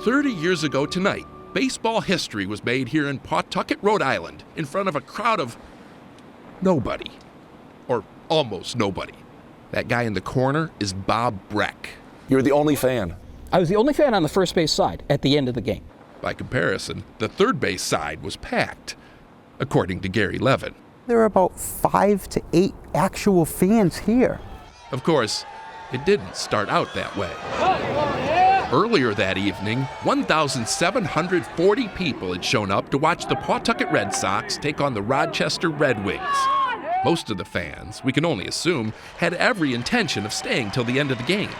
30 years ago tonight, baseball history was made here in Pawtucket, Rhode Island, in front of a crowd of nobody. Or almost nobody. That guy in the corner is Bob Breck. You're the only fan. I was the only fan on the first base side at the end of the game. By comparison, the third base side was packed, according to Gary Levin. There are about 5 to 8 actual fans here. Of course, it didn't start out that way. Earlier that evening, 1,740 people had shown up to watch the Pawtucket Red Sox take on the Rochester Red Wings. Most of the fans, we can only assume, had every intention of staying till the end of the game.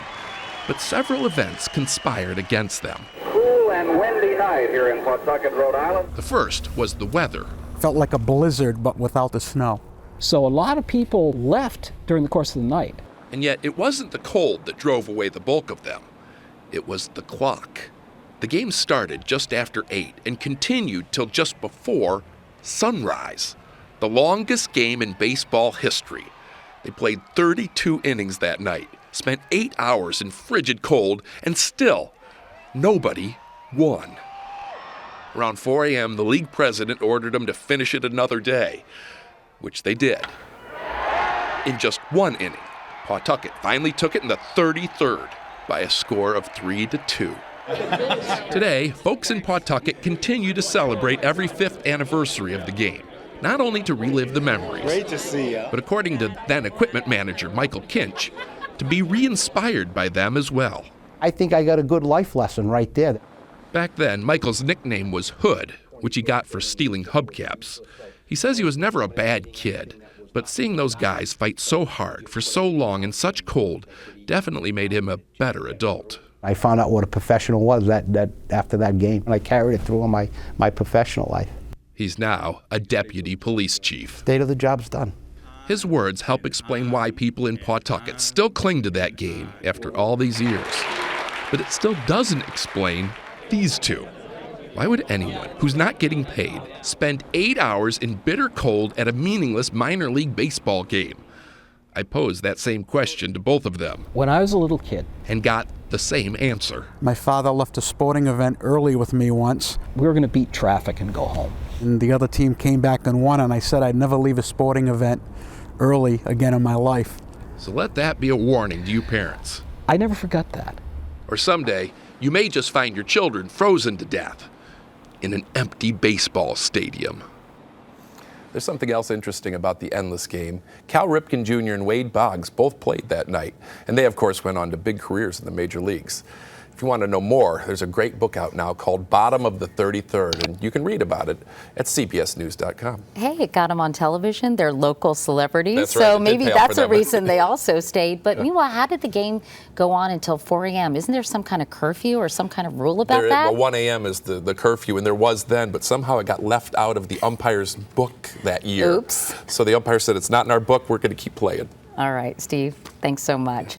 But several events conspired against them. Cool and windy night here in Pawtucket, Rhode Island. The first was the weather. Felt like a blizzard, but without the snow. So a lot of people left during the course of the night. And yet it wasn't the cold that drove away the bulk of them. It was the clock. The game started just after 8 and continued till just before sunrise. The longest game in baseball history. They played 32 innings that night, spent 8 hours in frigid cold, and still, nobody won. Around 4 a.m., the league president ordered them to finish it another day, which they did. In just one inning, Pawtucket finally took it in the 33rd by a score of 3-2. Today, folks in Pawtucket continue to celebrate every 5th anniversary of the game, not only to relive the memories, great to see you, but according to then equipment manager Michael Kinch, to be re-inspired by them as well. I think I got a good life lesson right there. Back then, Michael's nickname was Hood, which he got for stealing hubcaps. He says he was never a bad kid, but seeing those guys fight so hard for so long in such cold definitely made him a better adult. I found out what a professional was that after that game, and I carried it through in my professional life. He's now a deputy police chief. Date of the job's done. His words help explain why people in Pawtucket still cling to that game after all these years. But it still doesn't explain these two. Why would anyone who's not getting paid spend 8 hours in bitter cold at a meaningless minor league baseball game? I posed that same question to both of them. When I was a little kid, and got the same answer. My father left a sporting event early with me once. we were going to beat traffic and go home. And the other team came back and won, and I said I'd never leave a sporting event early again in my life. So let that be a warning to you parents. I never forgot that. Or someday, you may just find your children frozen to death in an empty baseball stadium. There's something else interesting about the endless game. Cal Ripken Jr. and Wade Boggs both played that night, and they, of course, went on to big careers in the major leagues. If you want to know more, there's a great book out now called Bottom of the 33rd, and you can read about it at cbsnews.com. Hey, it got them on television. They're local celebrities. That's so right. It did maybe pay off that's for a them. reason they also stayed. But meanwhile, how did the game go on until 4 a.m.? Isn't there some kind of curfew or some kind of rule about that? Well, 1 a.m. is the curfew, and there was then, but somehow it got left out of the umpire's book that year. Oops. So the umpire said, it's not in our book, we're going to keep playing. All right, Steve, thanks so much.